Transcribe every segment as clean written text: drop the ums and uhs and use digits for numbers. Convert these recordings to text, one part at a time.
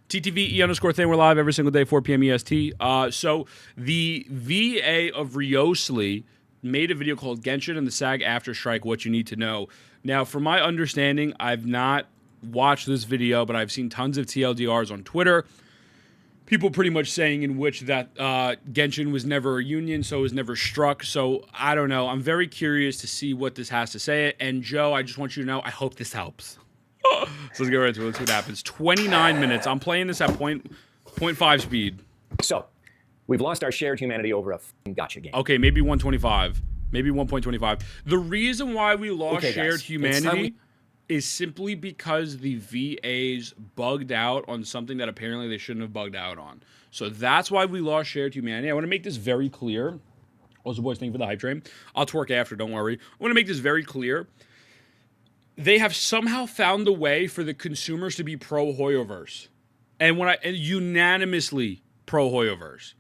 TTVE_thing. We're live every single day, 4 p.m. EST. So the VA of Riosli made a video called Genshin and the SAG-AFTRA Strike, What You Need to Know. Now, from my understanding, I've not watched this video, but I've seen tons of TLDRs on Twitter. People pretty much saying in which that Genshin was never a union, so it was never struck. So I don't know. I'm very curious to see what this has to say. And Joe, I just want you to know, I hope this helps. So let's get right into it. Let's see what happens. 29 minutes. I'm playing this at 0.5 speed. So, we've lost our shared humanity over a gotcha game. Okay, maybe 125. Maybe 1.25. The reason why we lost shared humanity is simply because the VAs bugged out on something that apparently they shouldn't have bugged out on. So that's why we lost shared humanity. I want to make this very clear. Also, boys, thank you for the hype train. I'll twerk after, don't worry. I want to make this very clear. They have somehow found the way for the consumers to be pro-hoyoverse. And unanimously pro-hoyoverse.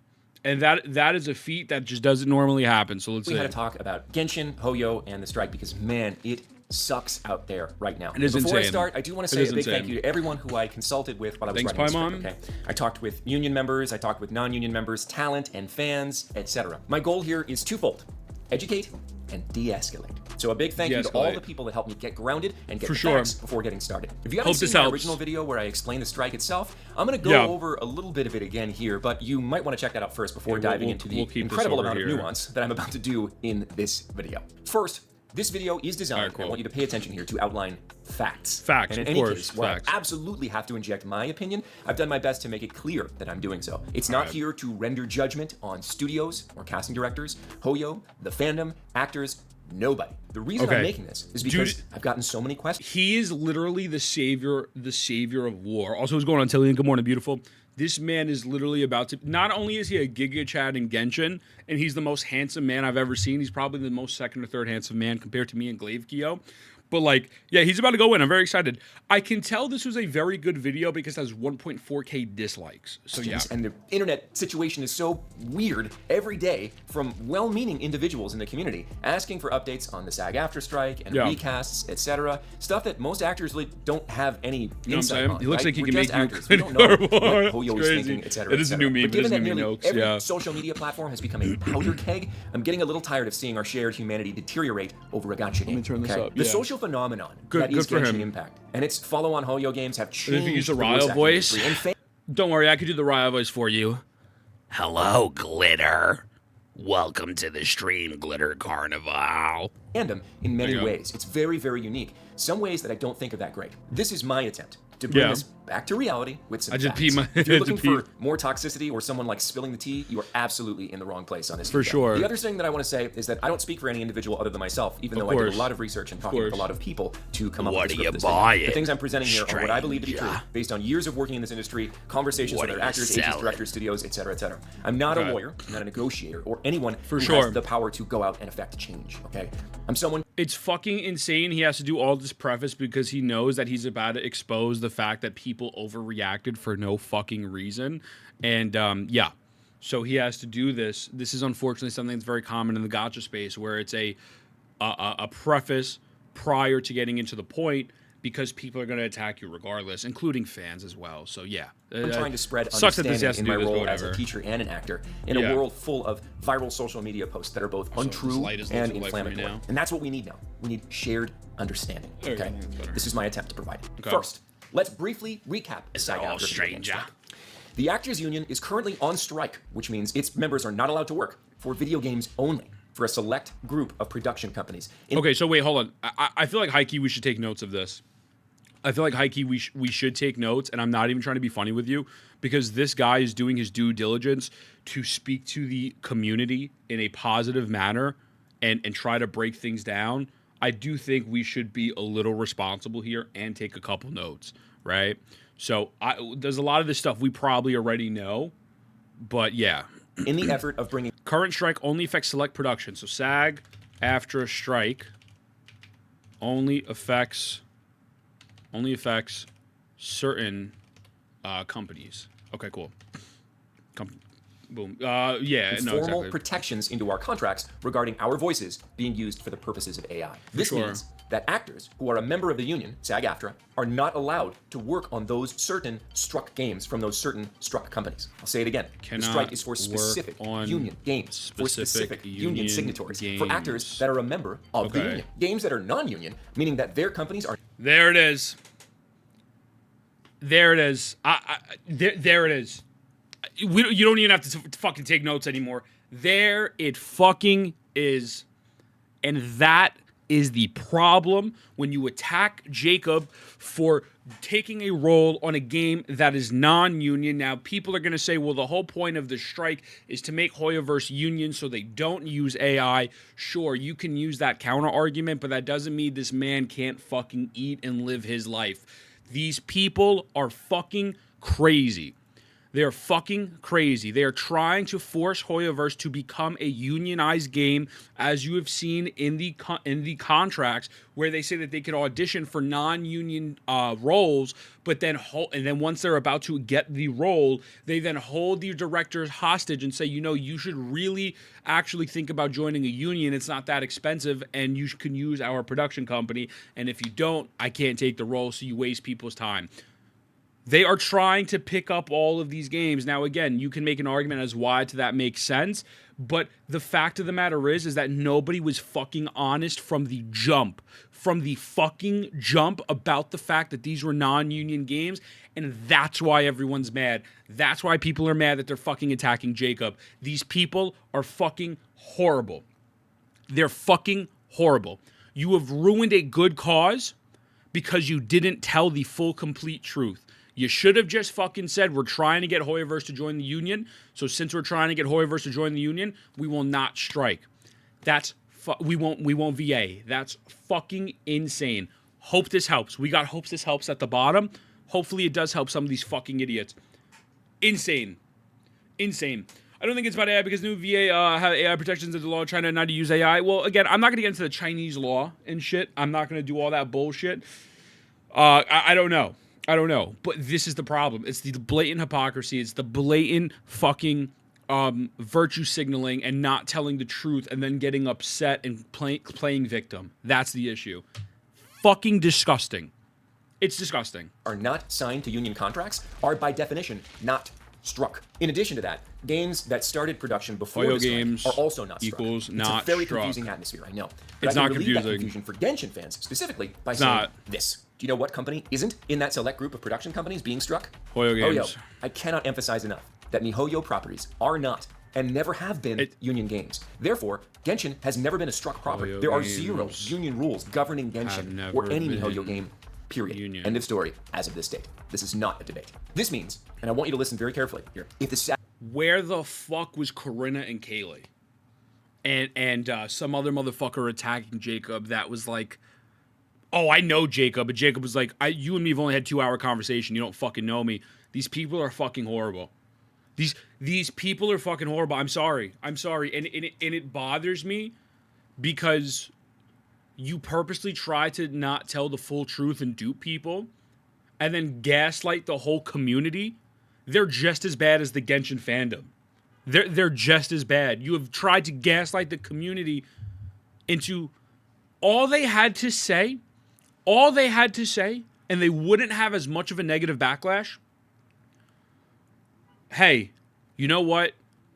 And that is a feat that just doesn't normally happen. So let's see. We had to talk about Genshin, Hoyo, and the strike because, man, it sucks out there right now. It is Before insane. I start, I do want to say a big thank you to everyone who I consulted with while I was writing this script, okay? I talked with union members, I talked with non-union members, talent and fans, etc. My goal here is twofold: educate and de-escalate. So a big thank you to all the people that helped me get grounded and get the facts before getting started. If you haven't seen my original video where I explain the strike itself, I'm going to go over a little bit of it again here, but you might want to check that out first before diving into the incredible amount of nuance that I'm about to do in this video. First, this video is designed, and I want you to pay attention here, to outline facts. Facts, and in any case, where I absolutely have to inject my opinion, I've done my best to make it clear that I'm doing so. It's not here to render judgment on studios or casting directors, Hoyo, the fandom, actors, nobody. The reason I'm making this is because I've gotten so many questions. He is literally the savior of war. Also, what's going on, Tillian? Good morning, beautiful. This man is literally about to... Not only is he a Giga Chad in Genshin, and he's the most handsome man I've ever seen. He's probably the most second or third handsome man compared to me and Glaive-Kyo. But, like, yeah, he's about to go in. I'm very excited. I can tell this was a very good video because it has 1.4K dislikes. So, yeah. And the internet situation is so weird every day from well-meaning individuals in the community asking for updates on the SAG-AFTRA strike and recasts, etc. Stuff that most actors really don't have any insight on. He looks like he can make actors. We don't know what Hoyo is thinking, etc. It is a new meme. But given that nearly every social media platform has become a powder keg, I'm getting a little tired of seeing our shared humanity deteriorate over a gotcha game. Let me turn this up. The social phenomenon that is Genshin Impact and its follow-on Hoyo games have changed. If you use a Ryo voice, don't worry, I could do the Ryo voice for you. Hello, Glitter. Welcome to the stream, Glitter Carnival. Fandom in many ways. It's very, very unique. Some ways that I don't think are that great. This is my attempt to bring this back to reality with some facts. If you're looking for more toxicity or someone like spilling the tea, you are absolutely in the wrong place on this video. For sure. The other thing that I want to say is that I don't speak for any individual other than myself, even though I did a lot of research and talking with a lot of people to come up with this video. The things I'm presenting here are what I believe to be true, based on years of working in this industry, conversations with other actors, agents, directors, studios, etc., etc. I'm not a lawyer, I'm not a negotiator, or anyone who has the power to go out and affect change, okay? I'm someone... It's fucking insane he has to do all this preface because he knows that he's about to expose the fact that people overreacted for no fucking reason. And, yeah. So he has to do this. This is unfortunately something that's very common in the gacha space where it's a preface prior to getting into the point because people are going to attack you regardless, including fans as well. So, yeah. I'm trying to spread understanding in my role as a teacher and an actor in a world full of viral social media posts that are both untrue and inflammatory. And that's what we need now. We need shared understanding, okay? This is my attempt to provide it. First, let's briefly recap the SAG-AFTRA stranger. The Actors Union is currently on strike, which means its members are not allowed to work for video games only, for a select group of production companies. Okay, so wait, hold on. I feel like high-key we should take notes of this. I feel like high-key we should take notes, and I'm not even trying to be funny with you, because this guy is doing his due diligence to speak to the community in a positive manner and try to break things down. I do think we should be a little responsible here and take a couple notes, right? So there's a lot of this stuff we probably already know, but yeah. In the effort of bringing... Current strike only affects select production. So SAG-AFTRA Strike only affects certain companies. Okay, cool. Boom. Yeah, no, formal protections into our contracts regarding our voices being used for the purposes of AI. This means that actors who are a member of the union, SAG-AFTRA, are not allowed to work on those certain struck games from those certain struck companies. I'll say it again. The strike is for specific union games, for specific union signatories, for actors that are a member of the union. Games that are non-union, meaning that their companies are... There it is. There it is. There it is. You don't even have to fucking take notes anymore. There it fucking is. And that is the problem when you attack Jacob for taking a role on a game that is non-union. Now, people are going to say, well, the whole point of the strike is to make Hoyoverse union so they don't use AI. Sure, you can use that counter argument, but that doesn't mean this man can't fucking eat and live his life. These people are fucking crazy. They're fucking crazy. They are trying to force Hoyoverse to become a unionized game, as you have seen in the contracts, where they say that they can audition for non-union roles, but then once they're about to get the role, they then hold the directors hostage and say, you know, you should really actually think about joining a union. It's not that expensive, and you can use our production company. And if you don't, I can't take the role, so you waste people's time. They are trying to pick up all of these games. Now, again, you can make an argument as why that makes sense, but the fact of the matter is that nobody was fucking honest from the jump. From the fucking jump about the fact that these were non-union games, and that's why everyone's mad. That's why people are mad that they're fucking attacking Jacob. These people are fucking horrible. They're fucking horrible. You have ruined a good cause because you didn't tell the full, complete truth. You should have just fucking said, we're trying to get Hoyoverse to join the union, so since we're trying to get Hoyoverse to join the union, we will not strike. We won't VA. That's fucking insane. Hope this helps. We got hopes this helps at the bottom. Hopefully it does help some of these fucking idiots. Insane. Insane. I don't think it's about AI because new VA have AI protections of the law trying not to use AI. Well, again, I'm not going to get into the Chinese law and shit. I'm not going to do all that bullshit. I don't know. I don't know, but this is the problem. It's the blatant hypocrisy. It's the blatant fucking virtue signaling and not telling the truth and then getting upset and playing victim. That's the issue. Fucking disgusting. It's disgusting. Are not signed to union contracts are by definition not struck. In addition to that, games that started production before Hoyo the strike games are also not struck. Equals not It's a very struck. confusing atmosphere, I know. But It's I not can relieve that confusing. confusion for Genshin fans specifically by saying this. Do you know what company isn't in that select group of production companies being struck? Hoyo games. Hoyo. I cannot emphasize enough that MiHoYo properties are not and never have been union games. Therefore, Genshin has never been a struck property. Hoyo there are games zero union rules governing Genshin or any MiHoYo game, period. Union. End of story as of this date. This is not a debate. This means, and I want you to listen very carefully here, if the where the fuck was Corinna and Kaylee? And some other motherfucker attacking Jacob that was like, oh, I know Jacob. But Jacob was like, you and me have only had 2-hour conversation. You don't fucking know me. These people are fucking horrible. These people are fucking horrible. I'm sorry. And it bothers me because you purposely try to not tell the full truth and dupe people and then gaslight the whole community. They're just as bad as the Genshin fandom. They're just as bad. You have tried to gaslight the community into all they had to say, and they wouldn't have as much of a negative backlash. Hey, you know what?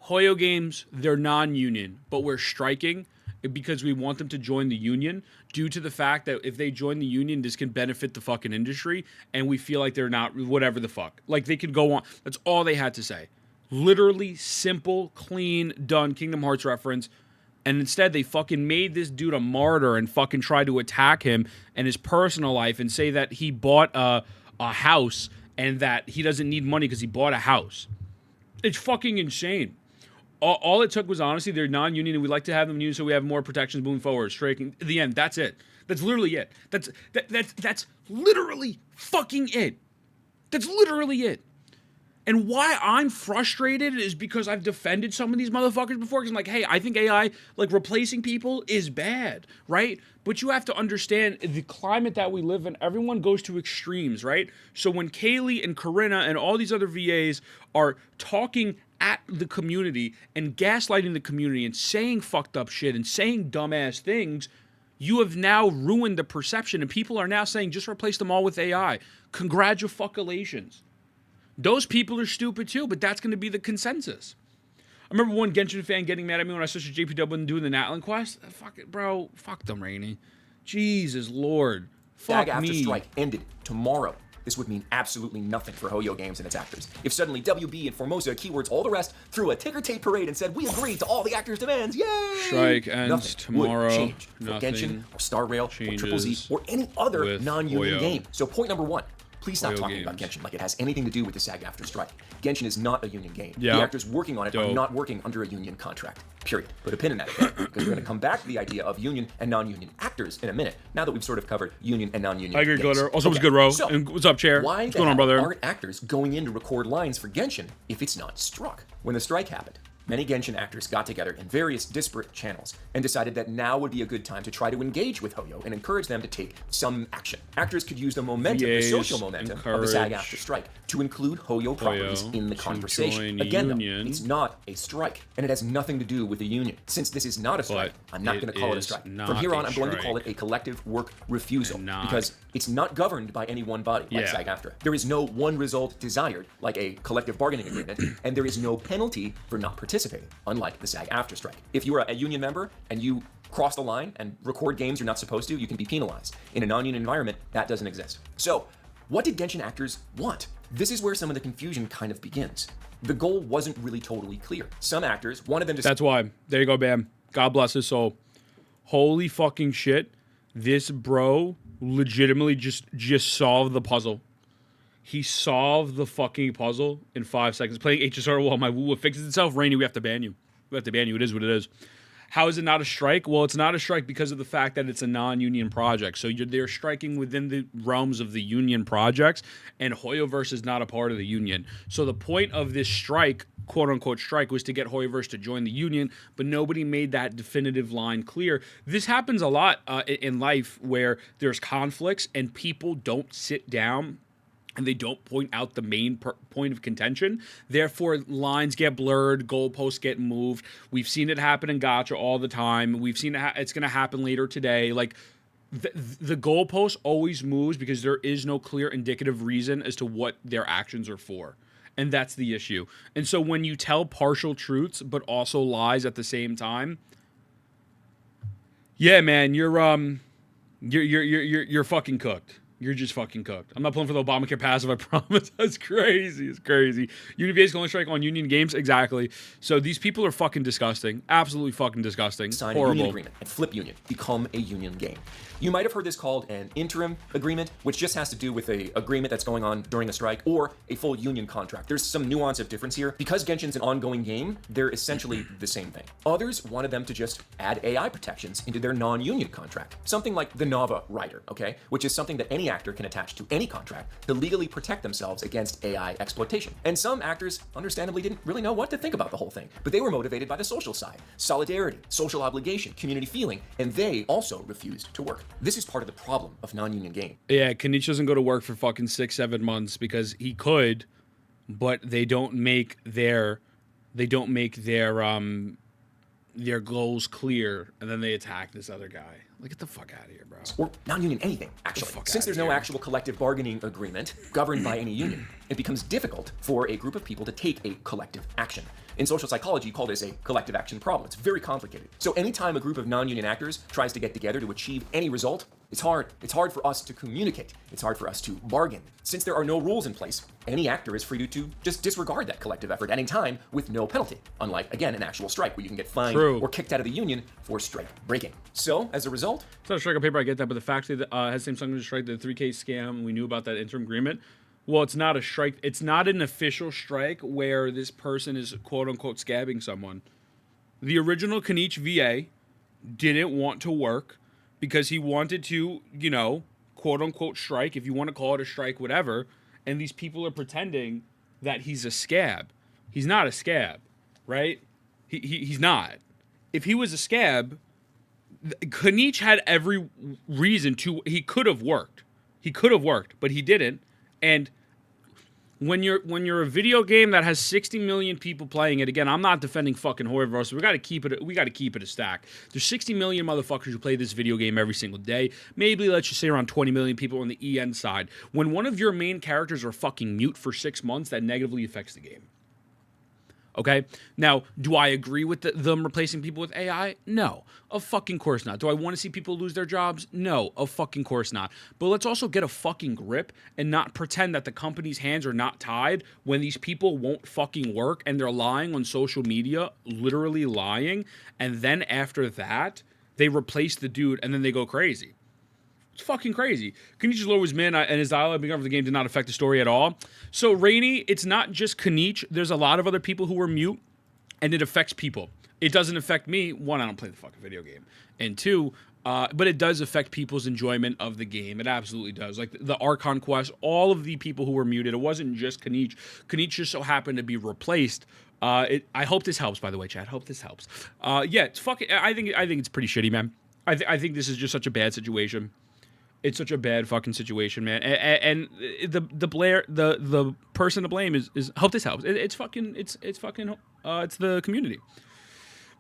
Hoyo games, they're non-union, but we're striking because we want them to join the union due to the fact that if they join the union, this can benefit the fucking industry, and we feel like they're not, whatever the fuck. Like, they could go on. That's all they had to say. Literally simple, clean, done Kingdom Hearts reference. And instead, they fucking made this dude a martyr and fucking tried to attack him and his personal life and say that he bought a house and that he doesn't need money because he bought a house. It's fucking insane. All it took was, honestly, they're non-union and we'd like to have them union so we have more protections moving forward. Striking. At the end, that's it. That's literally it. That's literally fucking it. That's literally it. And why I'm frustrated is because I've defended some of these motherfuckers before. Because I'm like, hey, I think AI, like, replacing people is bad, right? But you have to understand the climate that we live in. Everyone goes to extremes, right? So when Kaylee and Corinna and all these other VAs are talking at the community and gaslighting the community and saying fucked up shit and saying dumbass things, you have now ruined the perception, and people are now saying just replace them all with AI. Congratulations. Those people are stupid too, but that's going to be the consensus. I remember one Genshin fan getting mad at me when I switched to JPW and doing the Natlan quest. Fuck it, bro. Fuck them, Rainey. Jesus Lord. Fuck me. SAG-AFTRA Strike ended tomorrow. This would mean absolutely nothing for Hoyo Games and its actors. If suddenly WB and Formosa, keywords, all the rest, threw a ticker tape parade and said, we agree to all the actors' demands, yay! Strike ends nothing tomorrow. Would change for Genshin, or Star Rail, or Triple Z, or any other non-union game. So point number one, please stop talking about Genshin like it has anything to do with the SAG-AFTRA Strike. Genshin is not a union game. The actors working on it are not working under a union contract. Period. Put a pin in that, okay? Because we're going to come back to the idea of union and non-union actors in a minute, now that we've sort of covered union and non-union I agree, games. Glitter. Also, was good, Ro. So, and what's up, Chair? Why what's going on, brother? aren't actors going in to record lines for Genshin if it's not struck? When the strike happened, many Genshin actors got together in various disparate channels and decided that now would be a good time to try to engage with Hoyo and encourage them to take some action. Actors could use the momentum, the social momentum of the SAG-AFTRA Strike to include Hoyo properties in the conversation. Again, though, it's not a strike, and it has nothing to do with the union. Since this is not a strike, I'm not going to call it a strike. From here on, I'm going to call it a collective work refusal, because it's not governed by any one body like SAG-AFTRA. There is no one result desired, like a collective bargaining agreement, and there is no penalty for not participating, unlike the SAG-AFTRA Strike. If you are a union member and you cross the line and record games you're not supposed to, you can be penalized. In a non-union environment, that doesn't exist. So, what did Genshin actors want? This is where some of the confusion kind of begins. The goal wasn't really totally clear. Some actors wanted them to... That's why. There you go, Bam. God bless his soul. Holy fucking shit. This bro legitimately just solved the puzzle. He solved the fucking puzzle in 5 seconds. Playing HSR while my woo fixes itself. Rainy, we have to ban you. We have to ban you. It is what it is. How is it not a strike? Well, it's not a strike because of the fact that it's a non-union project. So they're striking within the realms of the union projects, and hoyoverse is not a part of the union. So the point of this strike, quote-unquote strike, was to get hoyoverse to join the union, but nobody made that definitive line clear. This happens a lot in life where there's conflicts and people don't sit down and they don't point out the main point of contention. Therefore, lines get blurred, goalposts get moved. We've seen it happen in Gacha all the time. We've seen it's going to happen later today. Like, the goalpost always moves because there is no clear indicative reason as to what their actions are for. And that's the issue. And so when you tell partial truths but also lies at the same time, yeah, man, you're fucking cooked. You're just fucking cooked. I'm not pulling for the Obamacare passive, I promise. That's crazy. It's crazy. Union is going to strike on union games? Exactly. So these people are fucking disgusting. Absolutely fucking disgusting. Sign Horrible. a union agreement and flip union. Become a union game. You might have heard this called an interim agreement, which just has to do with a agreement that's going on during a strike, or a full union contract. There's some nuance of difference here. Because Genshin's an ongoing game, they're essentially the same thing. Others wanted them to just add AI protections into their non-union contract. Something like the Nava Rider, okay? Which is something that any actor can attach to any contract to legally protect themselves against AI exploitation. And some actors, understandably, didn't really know what to think about the whole thing, but they were motivated by the social side, solidarity, social obligation, community feeling, and they also refused to work. This is part of the problem of non-union game. Yeah, Kanich doesn't go to work for fucking 6-7 months because he could, but they don't make their goals clear, and then they attack this other guy. Like, get the fuck out of here, bro. Or non-union anything, actually. Since there's no actual collective bargaining agreement governed by any union, it becomes difficult for a group of people to take a collective action. In social psychology, you call this a collective action problem. It's very complicated. So anytime a group of non-union actors tries to get together to achieve any result, it's hard. It's hard for us to communicate. It's hard for us to bargain. Since there are no rules in place, any actor is free to just disregard that collective effort at any time with no penalty. Unlike, again, an actual strike where you can get fined or kicked out of the union for strike breaking. So, as a result... It's not a strike on paper, I get that, but the fact that has the same something to strike, the 3K scam, we knew about that interim agreement. Well, it's not a strike. It's not an official strike where this person is quote-unquote scabbing someone. The original Kanich VA didn't want to work because he wanted to, you know, quote-unquote strike, if you want to call it a strike, whatever, and these people are pretending that he's a scab. He's not a scab, right? He's not. If he was a scab, Kanich had every reason to... He could have worked. He could have worked, but he didn't. And When you're a video game that has 60 million people playing it, again, I'm not defending fucking hoyoverse. We got to keep it a stack. There's 60 million motherfuckers who play this video game every single day. Maybe let's just say around 20 million people on the EN side. When one of your main characters are fucking mute for 6 months, that negatively affects the game. Okay? Now, do I agree with them replacing people with AI? No. Of fucking course not. Do I want to see people lose their jobs? No. Of fucking course not. But let's also get a fucking grip and not pretend that the company's hands are not tied when these people won't fucking work and they're lying on social media, literally lying, and then after that, they replace the dude and then they go crazy. It's fucking crazy. Kenichi's lore was min, and his dialogue being over the game did not affect the story at all. So, Rainy, it's not just Kenichi. There's a lot of other people who were mute, and it affects people. It doesn't affect me. One, I don't play the fucking video game. And two, but it does affect people's enjoyment of the game. It absolutely does. Like the Archon quest, all of the people who were muted, it wasn't just Kenichi. Kenichi just so happened to be replaced. I hope this helps, by the way, Chad. Hope this helps. Yeah, it's fucking. I think it's pretty shitty, man. I think this is just such a bad situation. It's such a bad fucking situation, man. And the person to blame is hope this helps. It's the community.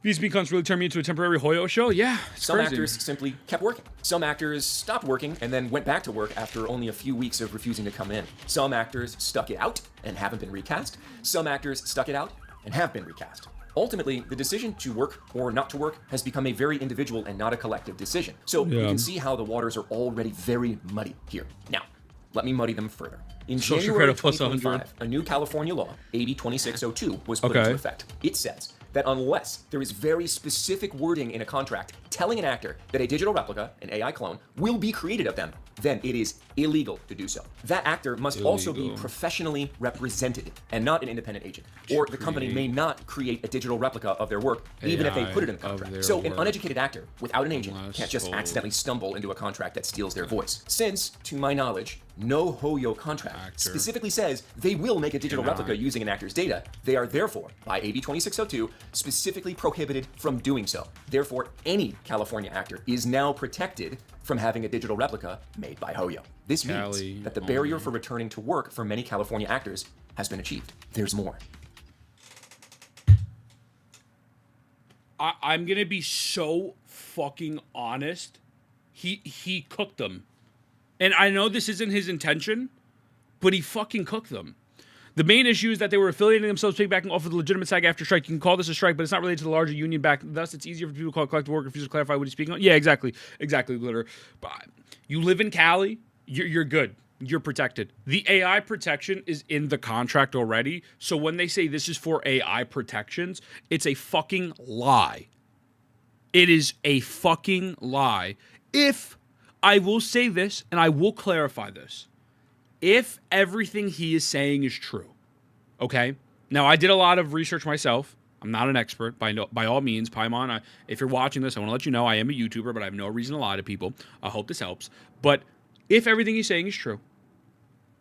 These becomes really turned me into a temporary Hoyo show. Yeah, some crazy. actors simply kept working. Some actors stopped working and then went back to work after only a few weeks of refusing to come in. Some actors stuck it out and haven't been recast. Some actors stuck it out and have been recast. Ultimately, the decision to work or not to work has become a very individual and not a collective decision. So you can see how the waters are already very muddy here. Now, let me muddy them further. In January 2025, a new California law, AB 2602, was put into effect. It says that unless there is very specific wording in a contract telling an actor that a digital replica, an AI clone, will be created of them, then it is illegal to do so. That actor must also be professionally represented and not an independent agent. Or the company may not create a digital replica of their work, even if they put it in the contract. So an uneducated actor without an agent can't just accidentally stumble into a contract that steals their voice. Since, to my knowledge, no Hoyo contract specifically says they will make a digital replica using an actor's data, they are therefore, by AB 2602, specifically prohibited from doing so. Therefore, any California actor is now protected from having a digital replica made by Hoyo. This means that the barrier for returning to work for many California actors has been achieved. There's more. I'm gonna be so fucking honest. He cooked them. And I know this isn't his intention, but he fucking cooked them. The main issue is that they were affiliating themselves, piggybacking off of the legitimate SAG-AFTRA strike. You can call this a strike, but it's not related to the larger union back. Thus, it's easier for people to call it collective work refusal to clarify what he's speaking on. Yeah, exactly, Glitter. But you live in Cali, you're good. You're protected. The AI protection is in the contract already. So when they say this is for AI protections, it's a fucking lie. It is a fucking lie. If I will say this, and I will clarify this. If everything he is saying is true, okay? Now, I did a lot of research myself. I'm not an expert, by all means. Paimon, if you're watching this, I want to let you know I am a YouTuber, but I have no reason to lie to people. I hope this helps. But if everything he's saying is true,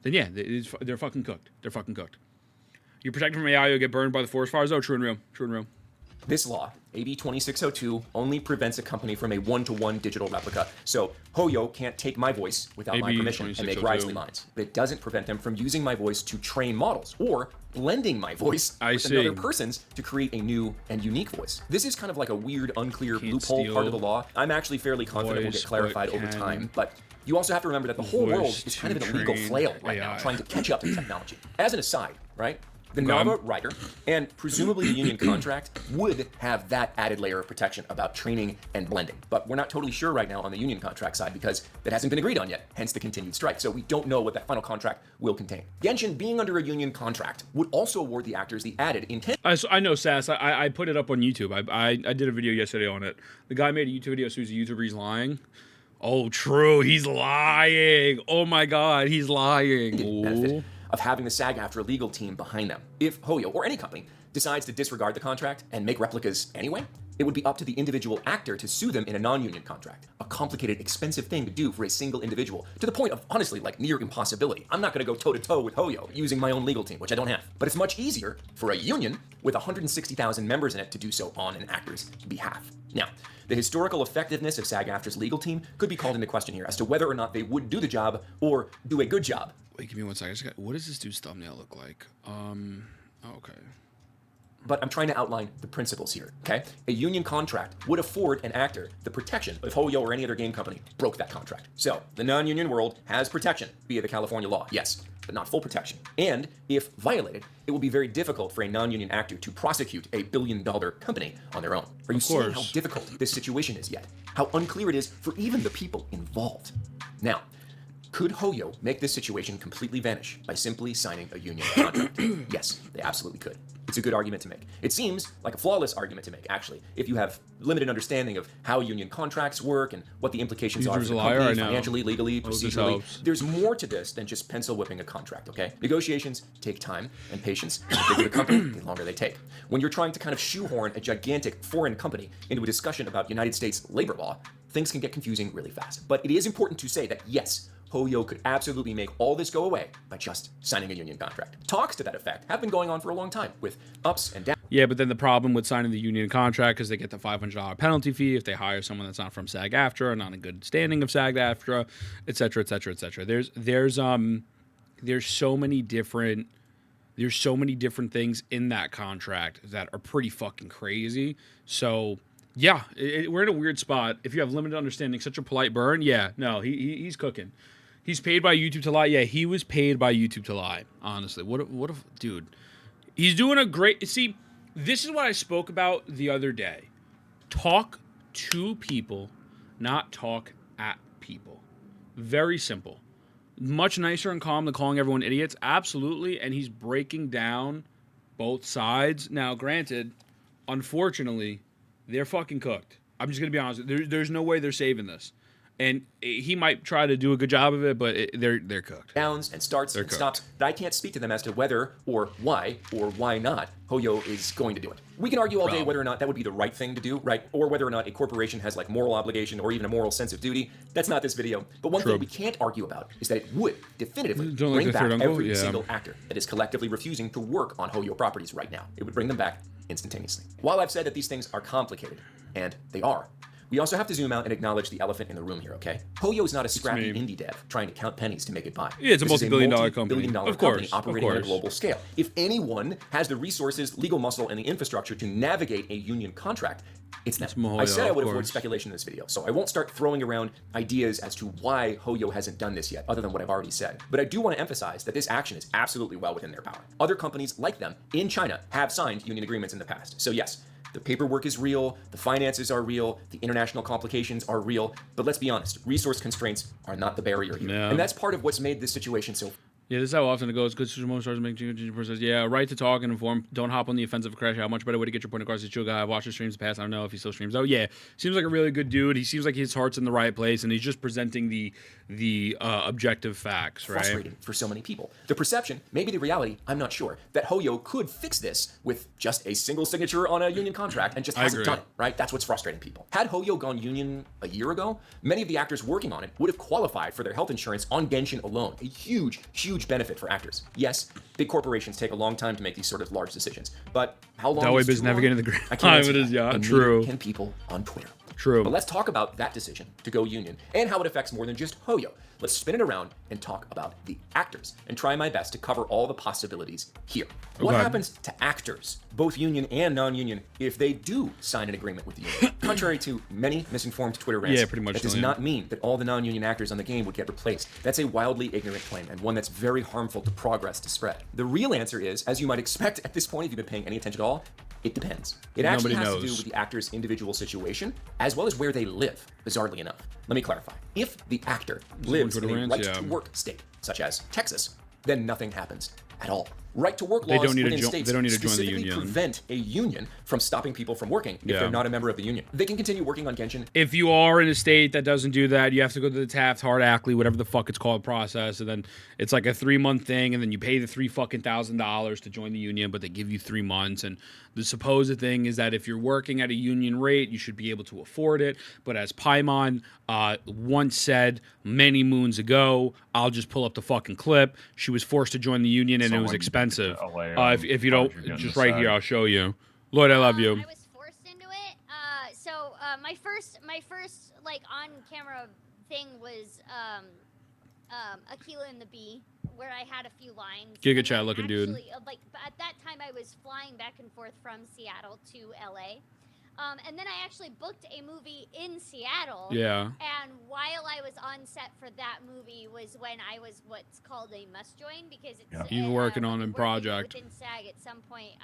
then yeah, they're fucking cooked. They're fucking cooked. You're protected from AI, you'll get burned by the forest fires. Oh, true and real. True and real. This law, AB 2602, only prevents a company from a one-to-one digital replica. So Hoyo can't take my voice without my permission and make Risley lines. But it doesn't prevent them from using my voice to train models or blending my voice with another person's to create a new and unique voice. This is kind of like a weird, unclear loophole part of the law. I'm actually fairly confident will get clarified over time, but you also have to remember that the whole world is kind of in a legal flail right now, trying to catch up to technology. As an aside, right? The Nava writer and presumably the union contract would have that added layer of protection about training and blending. But we're not totally sure right now on the union contract side because that hasn't been agreed on yet, hence the continued strike. So we don't know what that final contract will contain. Genshin, being under a union contract, would also award the actors the added intent. I know, Sass. I put it up on YouTube. I did a video yesterday on it. The guy made a YouTube video, so he's a YouTuber, he's lying. Oh, true. He's lying. Oh, my God. He's lying. Of having the SAG-AFTRA legal team behind them. If Hoyo, or any company, decides to disregard the contract and make replicas anyway, it would be up to the individual actor to sue them in a non-union contract. A complicated, expensive thing to do for a single individual, to the point of, honestly, like near impossibility. I'm not gonna go toe-to-toe with Hoyo using my own legal team, which I don't have. But it's much easier for a union with 160,000 members in it to do so on an actor's behalf. Now, the historical effectiveness of SAG-AFTRA's legal team could be called into question here as to whether or not they would do the job or do a good job Wait, give me 1 second. What does this dude's thumbnail look like? Okay. But I'm trying to outline the principles here, okay? A union contract would afford an actor the protection if Hoyo or any other game company broke that contract. So, the non-union world has protection via the California law, yes, but not full protection. And if violated, it will be very difficult for a non-union actor to prosecute a billion-dollar company on their own. Are you seeing how difficult this situation is yet? How unclear it is for even the people involved? Now, could Hoyo make this situation completely vanish by simply signing a union contract? Yes, they absolutely could. It's a good argument to make. It seems like a flawless argument to make, actually, if you have limited understanding of how union contracts work and what the implications are for the company, financially, legally, procedurally. There's more to this than just pencil whipping a contract, okay? Negotiations take time and patience. The bigger the company, the longer they take. When you're trying to kind of shoehorn a gigantic foreign company into a discussion about United States labor law, things can get confusing really fast. But it is important to say that, yes, Hoyo could absolutely make all this go away by just signing a union contract. Talks to that effect have been going on for a long time, with ups and downs. Yeah, but then the problem with signing the union contract is they get the $500 penalty fee if they hire someone that's not from SAG-AFTRA or not in good standing of SAG-AFTRA, et cetera, et cetera, et cetera. There's so many different things in that contract that are pretty fucking crazy. So yeah, we're in a weird spot. If you have limited understanding, such a polite burn. Yeah, no, he's cooking. He's paid by YouTube to lie. Yeah, he was paid by YouTube to lie. Honestly, what if, dude? He's doing a great. See, this is what I spoke about the other day. Talk to people, not talk at people. Very simple. Much nicer and calm than calling everyone idiots. Absolutely, and he's breaking down both sides. Now, granted, unfortunately, they're fucking cooked. I'm just gonna be honest. There's no way they're saving this. And he might try to do a good job of it, but they're cooked. Downs and starts and stops, but I can't speak to them as to whether or why not Hoyo is going to do it. We can argue all day whether or not that would be the right thing to do, right? Or whether or not a corporation has like moral obligation or even a moral sense of duty. That's not this video. But one thing we can't argue about is that it would definitively bring back every single actor that is collectively refusing to work on Hoyo properties right now. It would bring them back instantaneously. While I've said that these things are complicated, and they are, we also have to zoom out and acknowledge the elephant in the room here, okay? Hoyo is not a scrappy indie dev trying to count pennies to make it by. Yeah, it's a multi-billion-dollar company. Of course, operating on a global scale. If anyone has the resources, legal muscle, and the infrastructure to navigate a union contract, it's them. I said I would avoid speculation in this video, so I won't start throwing around ideas as to why Hoyo hasn't done this yet, other than what I've already said. But I do want to emphasize that this action is absolutely well within their power. Other companies like them in China have signed union agreements in the past. So yes, the paperwork is real, the finances are real, the international complications are real, but let's be honest, resource constraints are not the barrier here. Yeah. And that's part of what's made this situation so... Yeah, this is how often it goes. Good most stars make says, yeah, right to talk and inform. Don't hop on the offensive crash. How much better way to get your point across? He's a chill guy. I've watched his streams in the past. I don't know if he still streams. Oh, yeah. Seems like a really good dude. He seems like his heart's in the right place, and he's just presenting the objective facts, right? Frustrating for so many people. The perception, maybe the reality, I'm not sure, that Hoyo could fix this with just a single signature on a union contract and just hasn't done it, right? That's what's frustrating people. Had Hoyo gone union a year ago, many of the actors working on it would have qualified for their health insurance on Genshin alone. A huge, huge benefit for actors. Yes, big corporations take a long time to make these sort of large decisions, but how long is too navigating the ground? I can't answer that. Yeah, and true. Can people on Twitter? True. But let's talk about that decision to go union and how it affects more than just Hoyo. Let's spin it around and talk about the actors and try my best to cover all the possibilities here. What happens to actors, both union and non-union, if they do sign an agreement with the union? Contrary to many misinformed Twitter rants, pretty much that does not mean that all the non-union actors on the game would get replaced. That's a wildly ignorant claim and one that's very harmful to progress to spread. The real answer is, as you might expect at this point if you've been paying any attention at all, it depends. It actually has to do with the actor's individual situation, as well as where they live, bizarrely enough. Let me clarify. If the actor lives in a right-to-work state, such as Texas, then nothing happens at all. Right-to-work laws within states specifically prevent a union from stopping people from working if they're not a member of the union. They can continue working on Genshin. If you are in a state that doesn't do that, you have to go to the Taft-Hartley, whatever the fuck it's called, process, and then it's like a 3-month thing, and then you pay the $3,000 to join the union, but they give you 3 months, and the supposed thing is that if you're working at a union rate, you should be able to afford it, but as Paimon once said many moons ago, I'll just pull up the fucking clip, she was forced to join the union, and it was expensive. If you don't, just right here, I'll show you. Lloyd, I love you. I was forced into it. My first like on camera thing was Aquila and the Bee where I had a few lines. Giga Chat looking dude. Like at that time, I was flying back and forth from Seattle to LA. And then I actually booked a movie in Seattle. Yeah. And while I was on set for that movie was when I was what's called a must join, because it's you were working on a project within SAG at some point.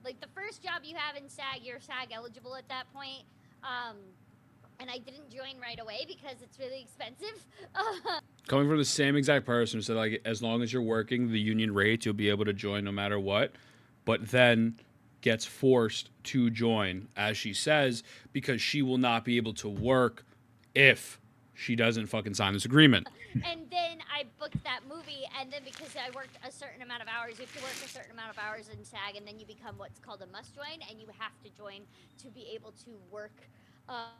Like the first job you have in SAG, you're SAG eligible at that point. And I didn't join right away because it's really expensive. Coming from the same exact person who said, like, as long as you're working the union rates, you'll be able to join no matter what. But then gets forced to join, as she says, because she will not be able to work if she doesn't fucking sign this agreement. And then I booked that movie, and then because I worked a certain amount of hours, you have to work a certain amount of hours in SAG, and then you become what's called a must join, and you have to join to be able to work on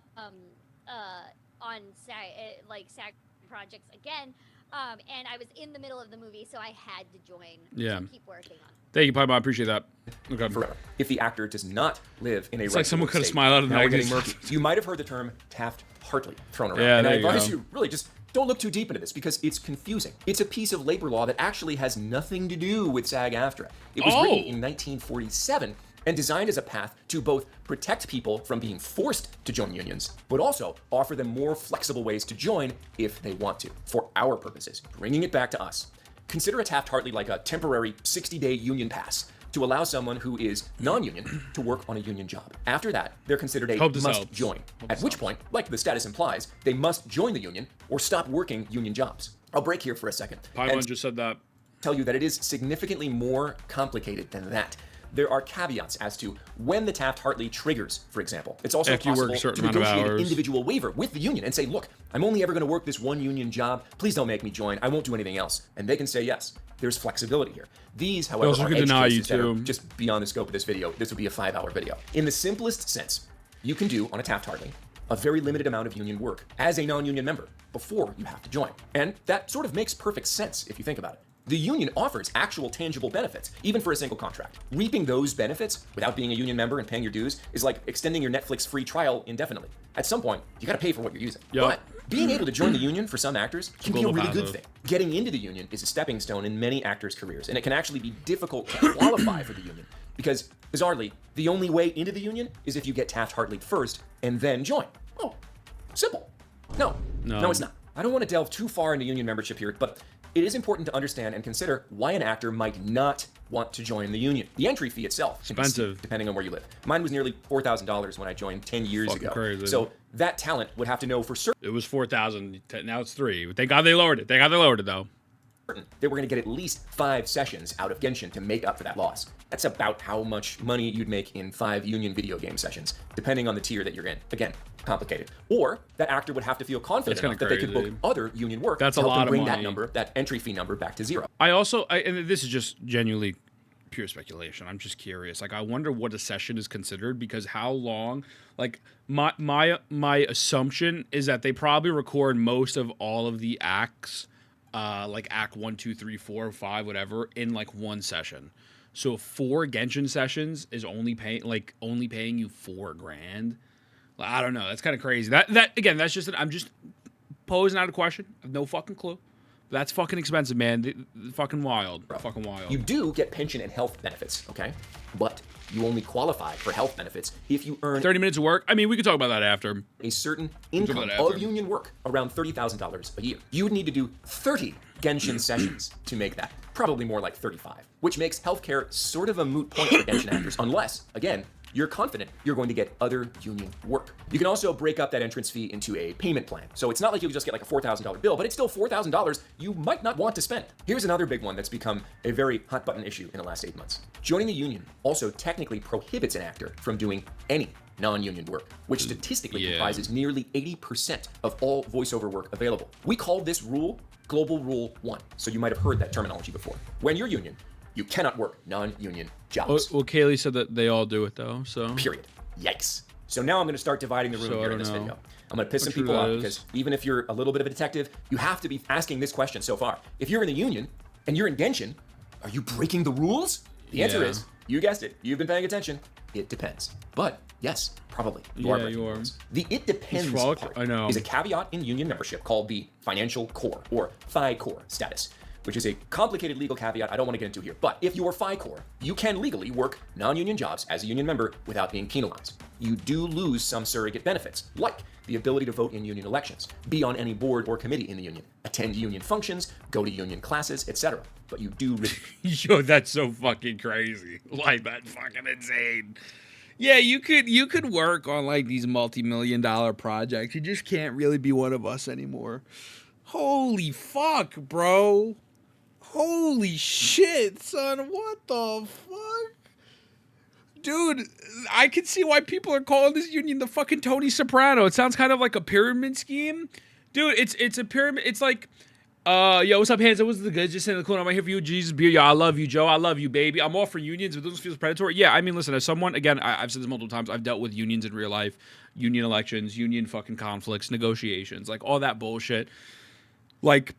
SAG projects again. And I was in the middle of the movie, so I had to join to keep working on it. Thank you, Pipe. I appreciate that. Okay. Forever. If the actor does not live in a it's like someone could have smiled out of the magazine. You might have heard the term Taft-Hartley thrown around. Yeah, and I advise you really just don't look too deep into this because it's confusing. It's a piece of labor law that actually has nothing to do with SAG-AFTRA. It was written in 1947 and designed as a path to both protect people from being forced to join unions, but also offer them more flexible ways to join if they want to. For our purposes, bringing it back to us, consider a Taft-Hartley like a temporary 60-day union pass to allow someone who is non-union to work on a union job. After that, they're considered a must join, at which point, like the status implies, they must join the union or stop working union jobs. I'll break here for a second. Pylon just said that. Tell you that it is significantly more complicated than that. There are caveats as to when the Taft-Hartley triggers, for example. It's also possible to negotiate an individual waiver with the union and say, look, I'm only ever going to work this one union job. Please don't make me join. I won't do anything else. And they can say yes. There's flexibility here. These, however, are edge cases that are just beyond the scope of this video. This would be a 5-hour video. In the simplest sense, you can do on a Taft-Hartley a very limited amount of union work as a non-union member before you have to join. And that sort of makes perfect sense if you think about it. The union offers actual tangible benefits, even for a single contract. Reaping those benefits without being a union member and paying your dues is like extending your Netflix free trial indefinitely. At some point, you gotta pay for what you're using. But being able to join the union for some actors can be a really good thing. Getting into the union is a stepping stone in many actors' careers, and it can actually be difficult to qualify for the union. Because, bizarrely, the only way into the union is if you get Taft-Hartley first and then join. Oh, simple. No, it's not. I don't want to delve too far into union membership here, but it is important to understand and consider why an actor might not want to join the union. The entry fee itself is expensive, depending on where you live. Mine was nearly $4,000 when I joined 10 years ago. Crazy. So that talent would have to know for certain. It was 4,000. Now it's 3. Thank God they lowered it. They lowered it though. They were going to get at least 5 sessions out of Genshin to make up for that loss. That's about how much money you'd make in 5 union video game sessions, depending on the tier that you're in. Again, complicated. Or that actor would have to feel confident enough that they could book other union work. That's a lot of money. That number, that entry fee number, back to 0. And this is just genuinely pure speculation. I'm just curious. Like, I wonder what a session is considered, because how long? Like, my assumption is that they probably record most of all of the acts. Like act 1, 2, 3, 4, 5, whatever, in like one session. So 4 Genshin sessions is only paying you $4,000. I don't know. That's kind of crazy. That again, that's just I'm just posing out a question. I have no fucking clue. That's fucking expensive, man. Fucking wild. Fucking wild. You do get pension and health benefits, okay? But you only qualify for health benefits if you earn 30 minutes of work. I mean, we could talk about that after. A certain income of union work, around $30,000 a year. You would need to do 30 Genshin sessions to make that. Probably more like 35, which makes healthcare sort of a moot point for Genshin actors, unless, again, you're confident you're going to get other union work. You can also break up that entrance fee into a payment plan. So it's not like you just get like a $4,000 bill, but it's still $4,000 you might not want to spend. Here's another big one that's become a very hot button issue in the last 8 months. Joining the union also technically prohibits an actor from doing any non-union work, which statistically comprises nearly 80% of all voiceover work available. We call this rule Global Rule 1. So you might have heard that terminology before. When you're union, you cannot work non-union jobs. Well, Kaylee said that they all do it though, so. Period. Yikes. So now I'm going to start dividing the room here in this video. I'm going to piss some people off because even if you're a little bit of a detective, you have to be asking this question so far. If you're in the union and you're in Genshin, are you breaking the rules? The answer is, you guessed it, you've been paying attention, it depends. But yes, probably. You are breaking rules. The it depends part is a caveat in union membership called the financial core, or FI core status, which is a complicated legal caveat I don't want to get into here. But if you are FI core, you can legally work non-union jobs as a union member without being penalized. You do lose some surrogate benefits, like the ability to vote in union elections, be on any board or committee in the union, attend union functions, go to union classes, etc. But you do... Yo, that's so fucking crazy. Like, that's fucking insane. Yeah, you could work on, like, these multi-million-dollar projects. You just can't really be one of us anymore. Holy fuck, bro. Holy shit, son. What the fuck? Dude, I can see why people are calling this union the fucking Tony Soprano. It sounds kind of like a pyramid scheme. Dude, it's a pyramid. It's like, yo, what's up, hands? What's the good? Just saying the cool. I'm here for you, Jesus Beer. Yo, I love you, Joe. I love you, baby. I'm all for unions, but those feels predatory. Yeah, I mean, listen, as someone, again, I've said this multiple times, I've dealt with unions in real life, union elections, union fucking conflicts, negotiations, like all that bullshit. Like,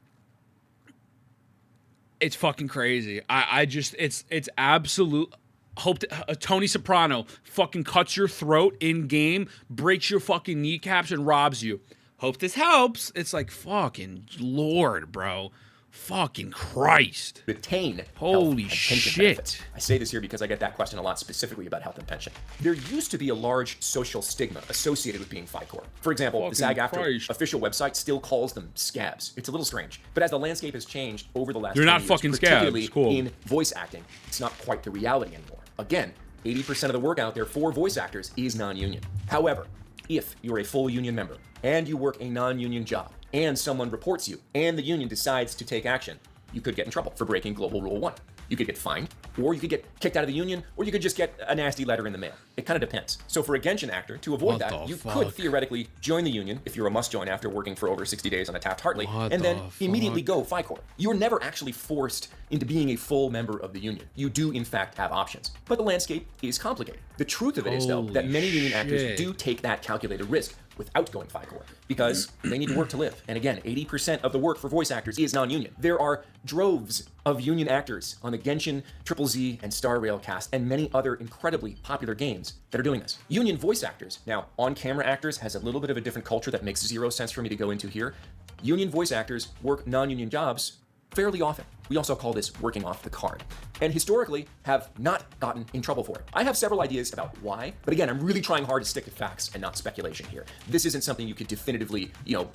it's fucking crazy. I just, it's absolute. Hope Tony Soprano fucking cuts your throat in game, breaks your fucking kneecaps, and robs you. Hope this helps. It's like, fucking Lord, bro. Fucking Christ. Retain holy health and pension shit. Benefits. I say this here because I get that question a lot, specifically about health and pension. There used to be a large social stigma associated with being FICOR. For example, fucking the SAG-AFTRA Christ. official website still calls them scabs. It's a little strange. But as the landscape has changed over the last They're 20 not years, fucking particularly scabs. Cool. in voice acting, it's not quite the reality anymore. Again, 80% of the work out there for voice actors is non-union. However, if you're a full union member and you work a non-union job and someone reports you and the union decides to take action, you could get in trouble for breaking Global Rule 1. You could get fined, or you could get kicked out of the union, or you could just get a nasty letter in the mail. It kind of depends. So for a Genshin actor, to avoid that, you could theoretically join the union if you're a must-join after working for over 60 days on a Taft-Hartley, and then immediately go FICOR. You're never actually forced into being a full member of the union. You do, in fact, have options. But the landscape is complicated. The truth of it is, though, that many union actors do take that calculated risk without going FICOR, because they need to work to live. And again, 80% of the work for voice actors is non-union. There are droves of union actors on the Genshin, Triple Z, and Star Rail cast, and many other incredibly popular games that are doing this. Union voice actors, now on-camera actors has a little bit of a different culture that makes zero sense for me to go into here. Union voice actors work non-union jobs fairly often. We also call this working off the card, and historically have not gotten in trouble for it. I have several ideas about why, but again, I'm really trying hard to stick to facts and not speculation here. This isn't something you could definitively,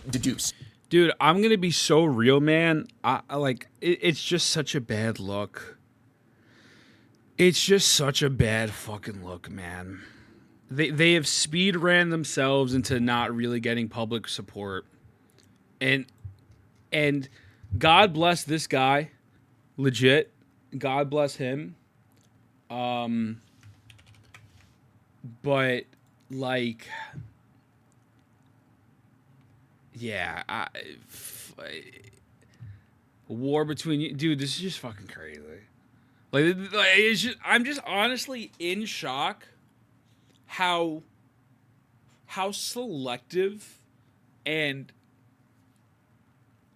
deduce. Dude, I'm gonna be so real, man. It's just such a bad look. It's just such a bad fucking look, man. They have speed ran themselves into not really getting public support, and God bless this guy, legit. God bless him. But like, yeah, war between you, dude. This is just fucking crazy. Like it's just, I'm just honestly in shock how selective and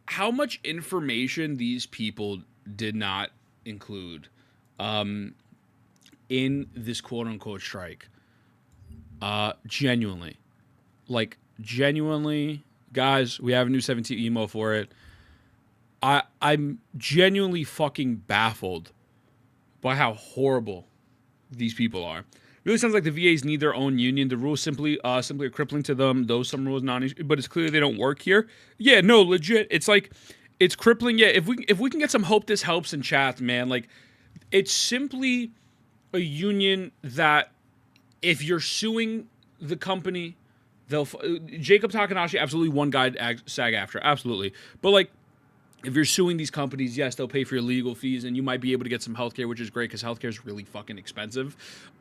how much information these people did not include in this quote-unquote strike. Genuinely, guys, we have a new 17 emo for it. I'm genuinely fucking baffled by how horrible these people are. Really sounds like the VAs need their own union. The rules simply are crippling to them. Those some rules but it's clear they don't work here. Yeah, no, legit. It's like it's crippling. Yeah, if we can get some hope this helps in chat, man. Like it's simply a union that if you're suing the company, they'll Jacob Takanashi absolutely one guy at SAG-AFTRA, absolutely. But like if you're suing these companies, yes, they'll pay for your legal fees, and you might be able to get some healthcare, which is great because healthcare is really fucking expensive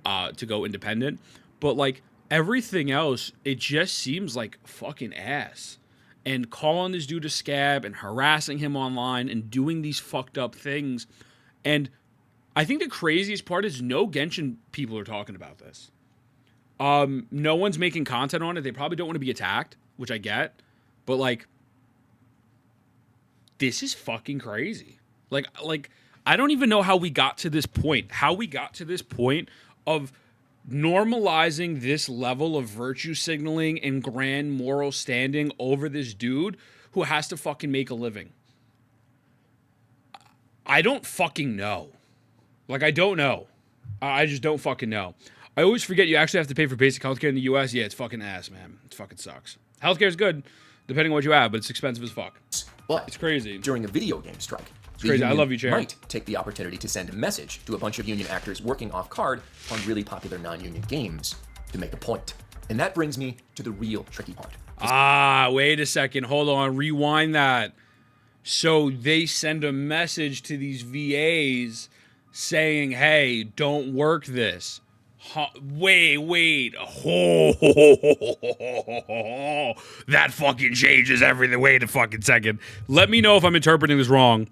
to go independent. But like everything else, it just seems like fucking ass. And calling this dude a scab and harassing him online and doing these fucked up things. And I think the craziest part is no Genshin people are talking about this. No one's making content on it. They probably don't want to be attacked, which I get. But like, this is fucking crazy. Like I don't even know how we got to this point. How we got to this point of normalizing this level of virtue signaling and grand moral standing over this dude who has to fucking make a living. I don't fucking know. Like, I don't know. I just don't fucking know. I always forget you actually have to pay for basic healthcare in the U.S. Yeah, it's fucking ass, man. It fucking sucks. Healthcare is good, depending on what you have, but it's expensive as fuck. But it's crazy. During a video game strike, it's crazy. I love you, Chair. Might take the opportunity to send a message to a bunch of union actors working off card on really popular non-union games to make a point. And that brings me to the real tricky part. Wait a second. Hold on. Rewind that. So they send a message to these VAs saying, hey, don't work this. Wait. That fucking changes everything. Wait a fucking second. Let me know if I'm interpreting this wrong.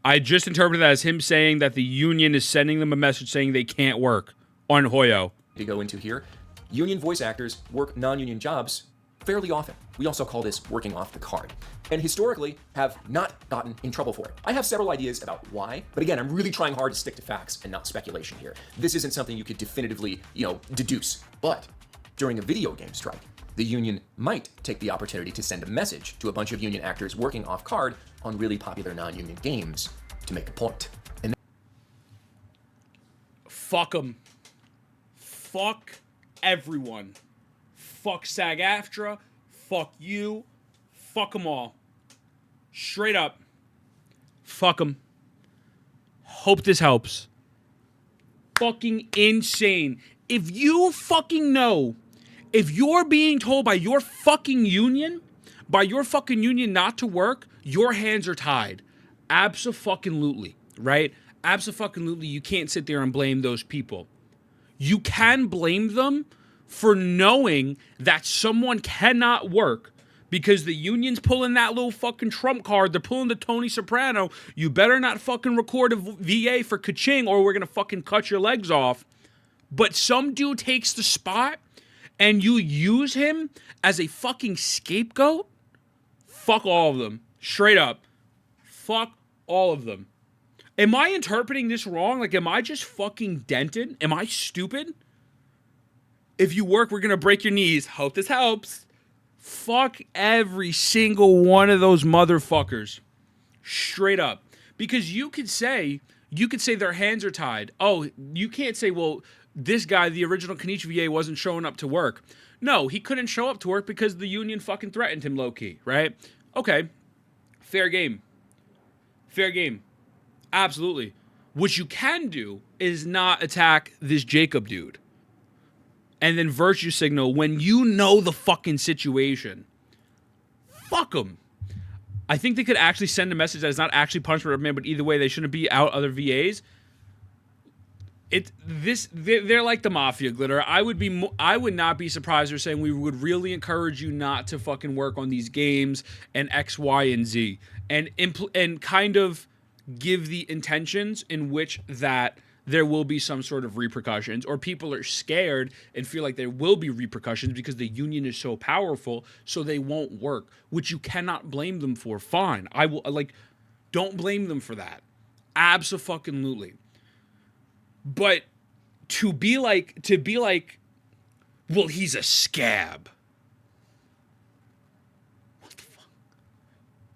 I just interpreted that as him saying that the union is sending them a message saying they can't work on Hoyo. To go into here, union voice actors work non-union jobs fairly often. We also call this working off the card, and historically have not gotten in trouble for it. I have several ideas about why, but again, I'm really trying hard to stick to facts and not speculation here. This isn't something you could definitively, deduce. But during a video game strike, the union might take the opportunity to send a message to a bunch of union actors working off card on really popular non-union games to make a point. And fuck them. Fuck everyone. Fuck SAG-AFTRA. Fuck you. Fuck them all. Straight up. Fuck them. Hope this helps. Fucking insane. If you fucking know, if you're being told by your fucking union not to work, your hands are tied. Abso-fucking-lutely, right? Abso-fucking-lutely, you can't sit there and blame those people. You can blame them for knowing that someone cannot work because the union's pulling that little fucking trump card. They're pulling the Tony Soprano. You better not fucking record a VA for ka-ching or we're going to fucking cut your legs off. But some dude takes the spot and you use him as a fucking scapegoat? Fuck all of them. Straight up. Fuck all of them. Am I interpreting this wrong? Like, am I just fucking dented? Am I stupid? If you work, we're going to break your knees. Hope this helps. Fuck every single one of those motherfuckers. Straight up. Because you could say their hands are tied. Oh, you can't say, well, this guy, the original Kenichi VA, wasn't showing up to work. No, he couldn't show up to work because the union fucking threatened him low-key, right? Okay. Fair game. Fair game. Absolutely. What you can do is not attack this Jacob dude. And then virtue signal when you know the fucking situation. Fuck them. I think they could actually send a message that is not actually punishment reprimand, but either way, they shouldn't be out other VAs. They're like the mafia, Glitter. I would not be surprised they're saying we would really encourage you not to fucking work on these games and X, Y, and Z, and kind of give the intentions in which that there will be some sort of repercussions, or people are scared and feel like there will be repercussions because the union is so powerful, so they won't work, which you cannot blame them for. Fine. I will, don't blame them for that. Abso-fucking-lutely. But to be like, well, he's a scab. What the fuck?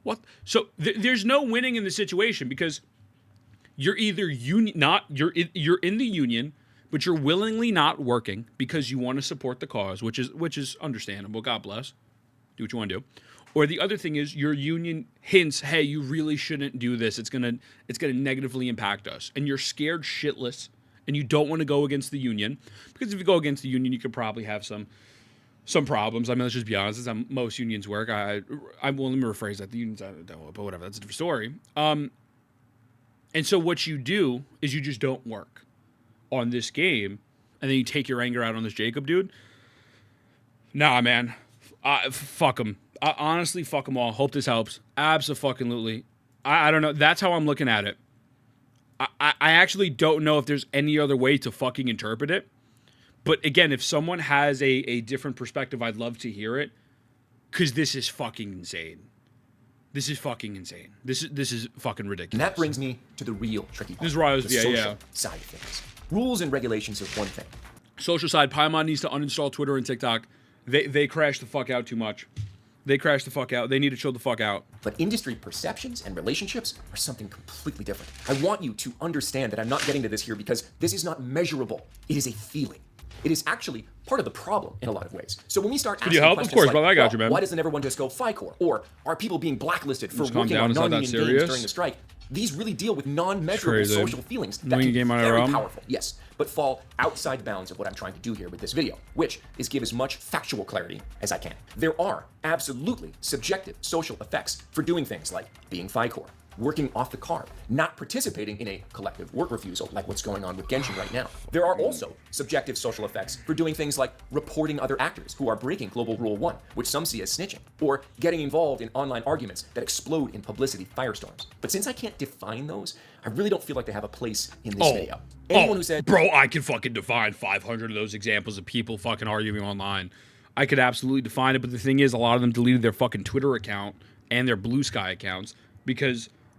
What? So there's no winning in the situation because you're either you're in the union, but you're willingly not working because you want to support the cause, which is understandable. God bless. Do what you want to do. Or the other thing is your union hints, hey, you really shouldn't do this. It's gonna negatively impact us, and you're scared shitless, and you don't want to go against the union because if you go against the union, you could probably have some problems. I mean, let's just be honest. That's how most unions work. Well, let me rephrase that. The unions, I don't know, but whatever. That's a different story. And so what you do is you just don't work on this game, and then you take your anger out on this Jacob dude. Nah, man. Fuck him. Honestly, fuck them all. Hope this helps. Abso-fucking-lutely. I don't know. That's how I'm looking at it. I actually don't know if there's any other way to fucking interpret it. But again, if someone has a different perspective, I'd love to hear it. Because this is fucking insane. This is fucking insane. This is fucking ridiculous. And that brings me to the real tricky part. This is Hoyo's the VA, social side of things. Rules and regulations are one thing. Social side, Paimon needs to uninstall Twitter and TikTok. They crash the fuck out too much. They crash the fuck out. They need to chill the fuck out. But industry perceptions and relationships are something completely different. I want you to understand that I'm not getting to this here because this is not measurable. It is a feeling. It is actually part of the problem in a lot of ways. So when we start asking questions of course, like, brother, I got you, man. why doesn't everyone just go FICOR? Or are people being blacklisted for working on non-union games during the strike? These really deal with non-measurable social feelings that can be very powerful, yes, but fall outside the bounds of what I'm trying to do here with this video, which is give as much factual clarity as I can. There are absolutely subjective social effects for doing things like being FICOR, working off the card, not participating in a collective work refusal like what's going on with Genshin right now. There are also subjective social effects for doing things like reporting other actors who are breaking Global Rule 1, which some see as snitching, or getting involved in online arguments that explode in publicity firestorms. But since I can't define those, I really don't feel like they have a place in this video. Anyone who said, bro, I can fucking define 500 of those examples of people fucking arguing online. I could absolutely define it, but the thing is, a lot of them deleted their fucking Twitter account and their Blue Sky accounts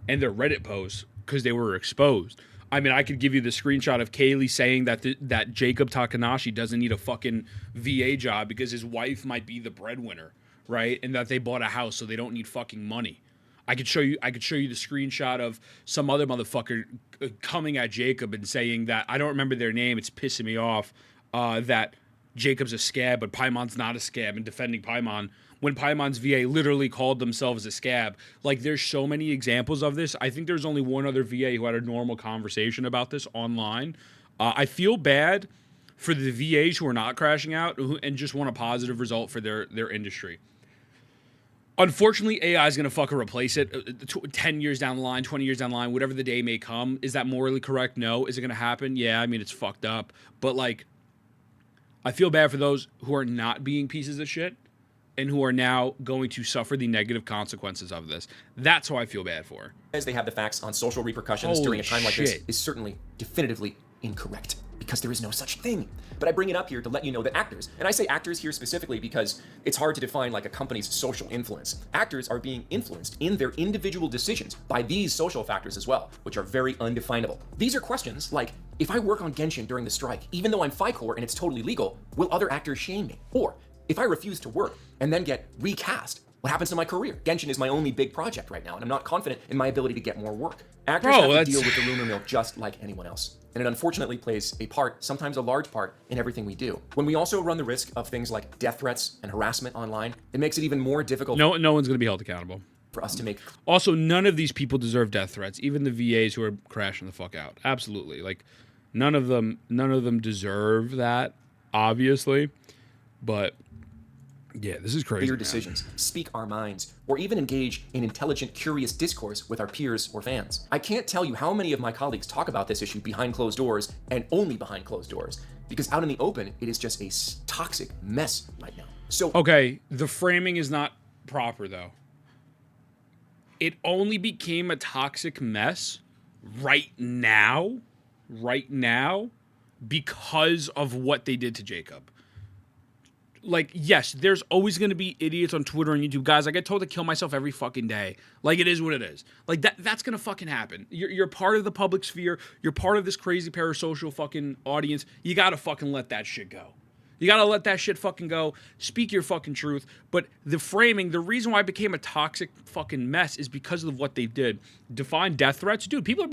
and their Reddit posts because they were exposed. I mean, I could give you the screenshot of Kaylee saying that Jacob Takanashi doesn't need a fucking VA job because his wife might be the breadwinner, right? And that they bought a house so they don't need fucking money. I could show you the screenshot of some other motherfucker coming at Jacob and saying that, I don't remember their name, it's pissing me off, that Jacob's a scab, but Paimon's not a scab, and defending Paimon when Paimon's VA literally called themselves a scab. Like, there's so many examples of this. I think there's only one other VA who had a normal conversation about this online. I feel bad for the VAs who are not crashing out and just want a positive result for their industry. Unfortunately, AI is going to fucking replace it 10 years down the line, 20 years down the line, whatever the day may come. Is that morally correct? No. Is it going to happen? Yeah, I mean, it's fucked up. But, like, I feel bad for those who are not being pieces of shit and who are now going to suffer the negative consequences of this. That's who I feel bad for. As they have the facts on social repercussions during a time like this is certainly definitively incorrect, because there is no such thing. But I bring it up here to let you know that actors, and I say actors here specifically because it's hard to define like a company's social influence. Actors are being influenced in their individual decisions by these social factors as well, which are very undefinable. These are questions like, if I work on Genshin during the strike, even though I'm FICOR and it's totally legal, will other actors shame me? Or, if I refuse to work and then get recast, what happens to my career? Genshin is my only big project right now, and I'm not confident in my ability to get more work. Actors have to deal with the rumor mill just like anyone else. And it unfortunately plays a part, sometimes a large part, in everything we do. When we also run the risk of things like death threats and harassment online, it makes it even more difficult. No one's going to be held accountable. For us to make. Also, none of these people deserve death threats, even the VAs who are crashing the fuck out. Absolutely. Like, none of them deserve that, obviously. But yeah, this is crazy. Clear decisions, speak our minds, or even engage in intelligent, curious discourse with our peers or fans. I can't tell you how many of my colleagues talk about this issue behind closed doors and only behind closed doors, because out in the open, it is just a toxic mess right now. So okay, the framing is not proper though. It only became a toxic mess right now, because of what they did to Jacob. Like, yes, there's always going to be idiots on Twitter and YouTube. Guys, I get told to kill myself every fucking day. Like, it is what it is. Like, that's going to fucking happen. You're part of the public sphere. You're part of this crazy parasocial fucking audience. You got to fucking let that shit go. You got to let that shit fucking go. Speak your fucking truth. But the framing, the reason why it became a toxic fucking mess is because of what they did. Define death threats. Dude, people are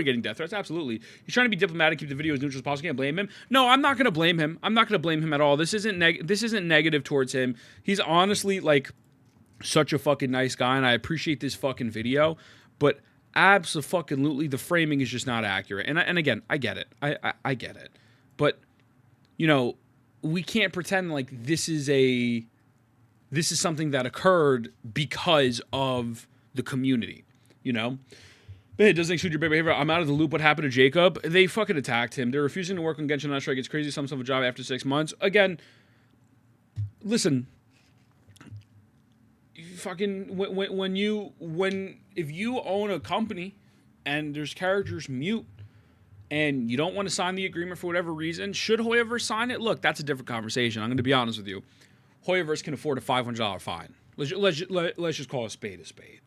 getting death threats, absolutely. He's trying to be diplomatic, keep the video as neutral as possible. Can't blame him. No, I'm not going to blame him. I'm not going to blame him at all. This isn't negative towards him. He's honestly, like, such a fucking nice guy, and I appreciate this fucking video. But absolutely, the framing is just not accurate. And again, I get it. I get it. But, you know, we can't pretend like this is something that occurred because of the community, you know? But it doesn't exclude your bad behavior. I'm out of the loop. What happened to Jacob? They fucking attacked him. They're refusing to work on Genshin on strike. It's crazy. Some stuff a job after 6 months. Again, listen. Fucking if you own a company and there's characters mute, and you don't want to sign the agreement for whatever reason, should Hoyoverse sign it? Look, that's a different conversation. I'm going to be honest with you. Hoyoverse can afford a $500 fine. Let's just call a spade a spade.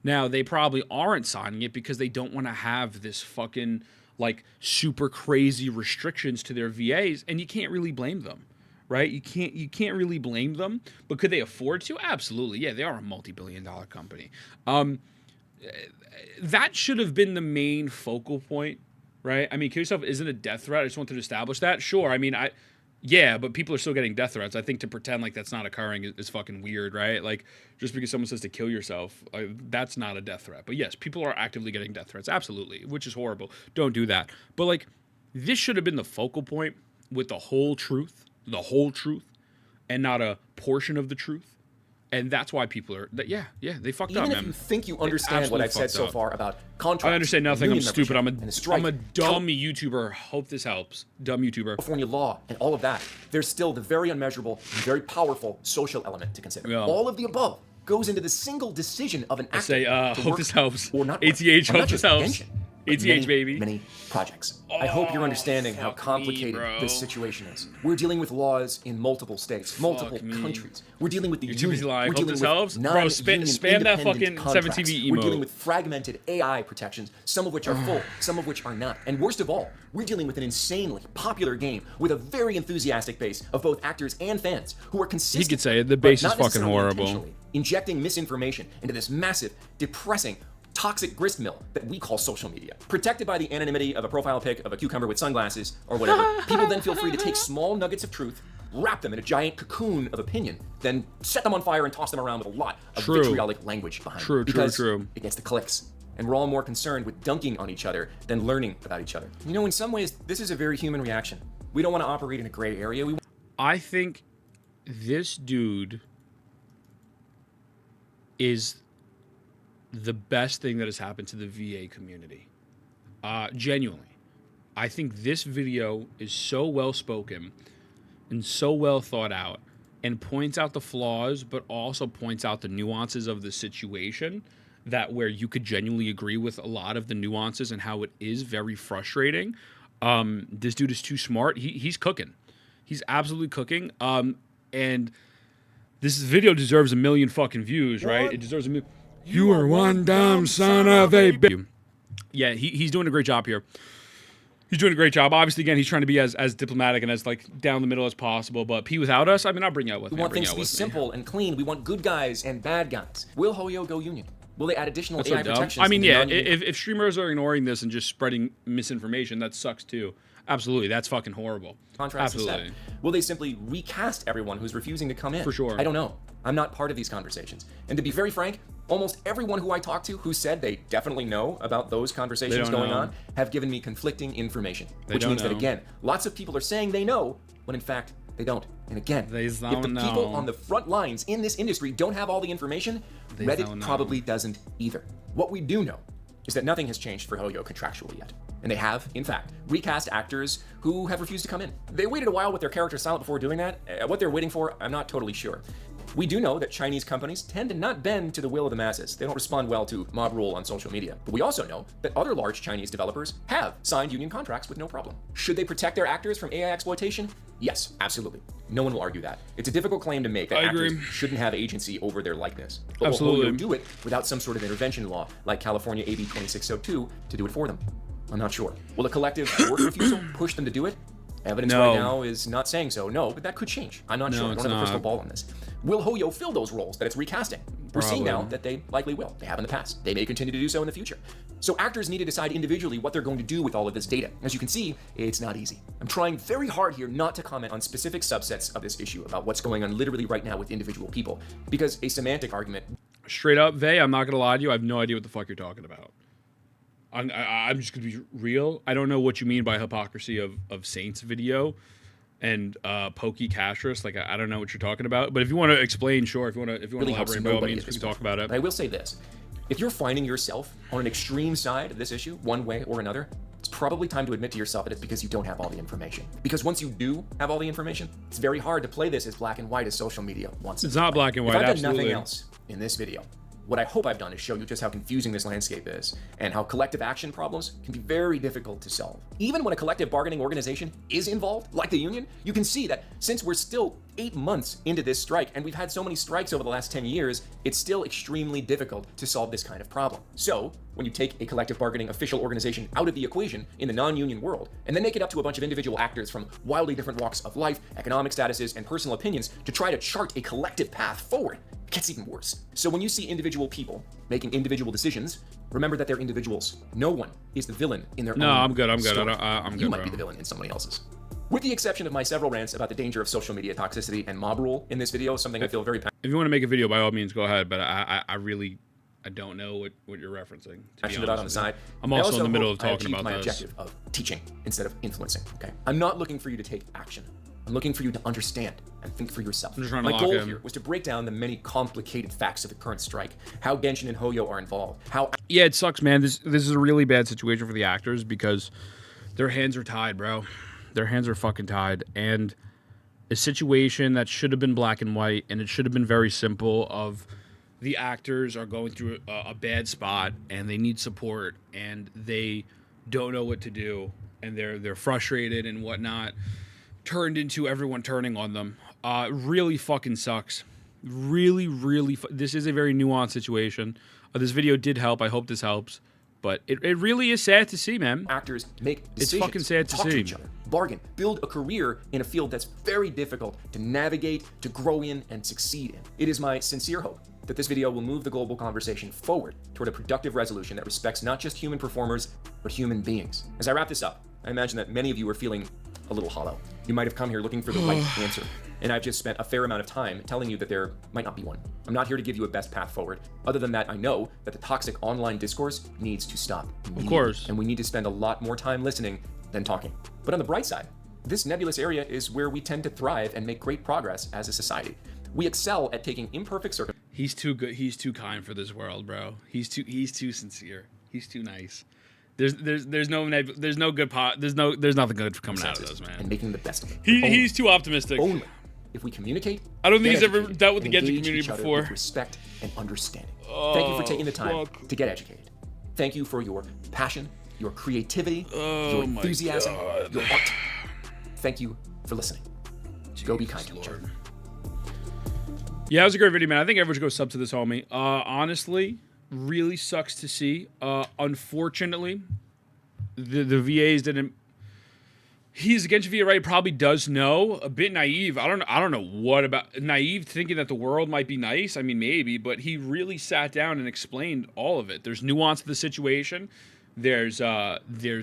Now, they probably aren't signing it because they don't want to have this fucking, like, super crazy restrictions to their VAs, and you can't really blame them, right? You can't really blame them, but could they afford to? Absolutely. Yeah, they are a multi-billion-dollar company. That should have been the main focal point, right? I mean, kill yourself isn't a death threat. I just wanted to establish that. Sure, I mean, yeah, but people are still getting death threats. I think to pretend like that's not occurring is fucking weird, right? Like, just because someone says to kill yourself, that's not a death threat. But yes, people are actively getting death threats, absolutely, which is horrible. Don't do that. But, like, this should have been the focal point with the whole truth, and not a portion of the truth. And that's why people are, they fucked up, man. Even if you think you understand what I've said so far about contracts, I understand nothing. I'm stupid. I'm a dumb YouTuber. Hope this helps. Dumb YouTuber. California law and all of that. There's still the very unmeasurable and very powerful social element to consider. Yeah. All of the above goes into the single decision of an actor. I say, hope this helps. Or not. ATH, hope this helps. Genshin, ATH, baby. Many projects. I hope you're understanding how complicated this situation is. We're dealing with laws in multiple states, multiple countries. We're dealing with the union. We're dealing with spam that fucking 7TV emote. We're dealing with fragmented AI protections, some of which are full, some of which are not. And worst of all, we're dealing with an insanely popular game with a very enthusiastic base of both actors and fans who are consistent. He could say it. The base is fucking horrible. Injecting misinformation into this massive, depressing, toxic gristmill that we call social media. Protected by the anonymity of a profile pic of a cucumber with sunglasses or whatever, people then feel free to take small nuggets of truth, wrap them in a giant cocoon of opinion, then set them on fire and toss them around with a lot of vitriolic language behind it. Because it gets the clicks. And we're all more concerned with dunking on each other than learning about each other. You know, in some ways, this is a very human reaction. We don't want to operate in a gray area. I think this dude is the best thing that has happened to the VA community. Genuinely. I think this video is so well spoken and so well thought out and points out the flaws, but also points out the nuances of the situation, that where you could genuinely agree with a lot of the nuances and how it is very frustrating. This dude is too smart. He's cooking. He's absolutely cooking. And this video deserves 1 million fucking views, right? It deserves 1 million. You are one dumb son of a bitch. Yeah, he's doing a great job here. He's doing a great job. Obviously, again, he's trying to be as diplomatic and as, like, down the middle as possible. But P without us, I mean, I'll bring you out with me. We want things to be simple and clean. We want good guys and bad guys. Will Hoyo go union? Will they add additional AI protections? I mean, yeah, if streamers are ignoring this and just spreading misinformation, that sucks too. Absolutely, that's fucking horrible. Absolutely. Will they simply recast everyone who's refusing to come in? For sure. I don't know. I'm not part of these conversations. And to be very frank, almost everyone who I talked to who said they definitely know about those conversations going on have given me conflicting information. Which means that, again, lots of people are saying they know, when in fact, they don't. And again, if the people on the front lines in this industry don't have all the information, Reddit probably doesn't either. What we do know is that nothing has changed for Hoyo contractually yet. And they have, in fact, recast actors who have refused to come in. They waited a while with their characters silent before doing that. What they're waiting for, I'm not totally sure. We do know that Chinese companies tend to not bend to the will of the masses. They don't respond well to mob rule on social media. But we also know that other large Chinese developers have signed union contracts with no problem. Should they protect their actors from AI exploitation? Yes, absolutely. No one will argue that. It's a difficult claim to make that actors shouldn't have agency over their likeness. But will Hoyo do it without some sort of intervention law like California AB 2602 to do it for them? I'm not sure. Will a collective work refusal push them to do it? Evidence right now is not saying so. No, but that could change. I'm not sure. I don't have a crystal ball on this. Will Hoyo fill those roles that it's recasting? We're seeing now that they likely will. They have in the past. They may continue to do so in the future. So actors need to decide individually what they're going to do with all of this data. As you can see, it's not easy. I'm trying very hard here not to comment on specific subsets of this issue about what's going on literally right now with individual people, because a semantic argument. Straight up, Vay, I'm not going to lie to you. I have no idea what the fuck you're talking about. I'm just going to be real. I don't know what you mean by hypocrisy of Saints video and Pokey Castris. Like, I don't know what you're talking about. But if you want to explain, sure. If you want to elaborate, by all means, we can talk about it. But I will say this. If you're finding yourself on an extreme side of this issue, one way or another, it's probably time to admit to yourself that it's because you don't have all the information. Because once you do have all the information, it's very hard to play this as black and white as social media wants. It's not black and white, absolutely. If I've done nothing else in this video, What I hope I've done is show you just how confusing this landscape is and how collective action problems can be very difficult to solve. Even when a collective bargaining organization is involved, like the union, you can see that since we're still 8 months into this strike and we've had so many strikes over the last 10 years, it's still extremely difficult to solve this kind of problem. So, when you take a collective bargaining official organization out of the equation in the non-union world, and then make it up to a bunch of individual actors from wildly different walks of life, economic statuses, and personal opinions to try to chart a collective path forward, it gets even worse. So when you see individual people making individual decisions, remember that they're individuals. No one is the villain in their own I'm good. I'm good. story. I'm good. You might be the villain in somebody else's. With the exception of my several rants about the danger of social media toxicity and mob rule in this video, something I feel very passionate. If you want to make a video, by all means, go ahead. But I really don't know what you're referencing. Passionate about on the side. I'm also in the middle of talking about my this. Objective of teaching instead of influencing. Okay, I'm not looking for you to take action. I'm looking for you to understand and think for yourself. My goal here was to break down the many complicated facts of the current strike, how Genshin and Hoyo are involved, how... Yeah, it sucks, man. This is a really bad situation for the actors because their hands are tied, bro. Their hands are fucking tied. And a situation that should have been black and white, and it should have been very simple of the actors are going through a bad spot, and they need support, and they don't know what to do, and they're frustrated and whatnot, turned into everyone turning on them. Really fucking sucks. Really, this is a very nuanced situation. This video did help. I hope this helps. But it really is sad to see, man. Actors make decisions. It's fucking sad to talk see. To each other, bargain, build a career in a field that's very difficult to navigate, to grow in, and succeed in. It is my sincere hope that this video will move the global conversation forward toward a productive resolution that respects not just human performers, but human beings. As I wrap this up, I imagine that many of you are feeling a little hollow. You might have come here looking for the right answer, and I've just spent a fair amount of time telling you that there might not be one. I'm not here to give you a best path forward. Other than that, I know that the toxic online discourse needs to stop. Of course. And we need to spend a lot more time listening than talking. But on the bright side, this nebulous area is where we tend to thrive and make great progress as a society. We excel at taking imperfect circumstances. He's too good. He's too kind for this world, bro. He's too sincere. He's too nice. There's nothing good coming out of this, man. And making the best of it. He's too optimistic. Only if we communicate. I don't think he's ever dealt with the Genshin community before. With respect and understanding. Thank you for taking the time to get educated. Thank you for your passion, your creativity, your enthusiasm, your art. Thank you for listening. Go be kind to each other. Yeah, it was a great video, man. I think everyone should go sub to this homie. Honestly, really sucks to see. Unfortunately, the VAs didn't. He's against VA, right? Probably does know. A bit naive. I don't know what about naive thinking that the world might be nice. I mean, maybe, but he really sat down and explained all of it. There's nuance to the situation. There's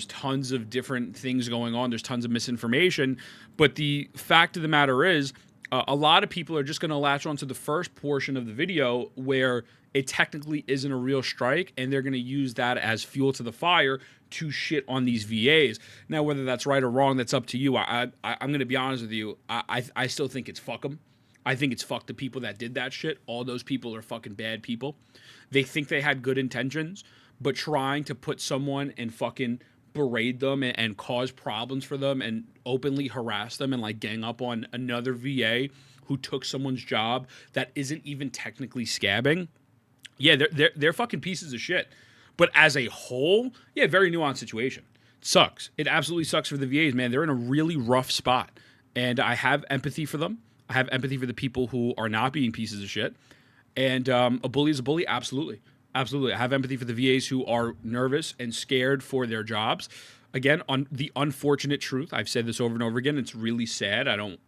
tons of different things going on. There's tons of misinformation. But the fact of the matter is, a lot of people are just going to latch on to the first portion of the video where it technically isn't a real strike, and they're going to use that as fuel to the fire to shit on these VAs. Now, whether that's right or wrong, that's up to you. I'm going to be honest with you. I still think it's fuck them. I think it's fuck the people that did that shit. All those people are fucking bad people. They think they had good intentions, but trying to put someone and fucking berate them and cause problems for them and openly harass them and like gang up on another VA who took someone's job that isn't even technically scabbing. Yeah, they're fucking pieces of shit. But as a whole, yeah, very nuanced situation. It sucks. It absolutely sucks for the VAs, man. They're in a really rough spot. And I have empathy for them. I have empathy for the people who are not being pieces of shit. And a bully is a bully, absolutely. Absolutely. I have empathy for the VAs who are nervous and scared for their jobs. Again, on the unfortunate truth, I've said this over and over again, it's really sad. I don't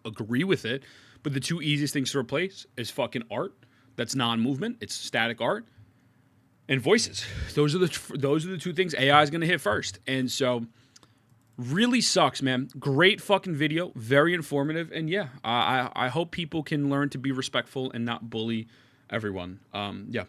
agree with it. But the two easiest things to replace is fucking art. That's non-movement. It's static art. And voices. Those are the two things AI is going to hit first. And so really sucks, man. Great fucking video. Very informative. And yeah, I hope people can learn to be respectful and not bully everyone. Yeah.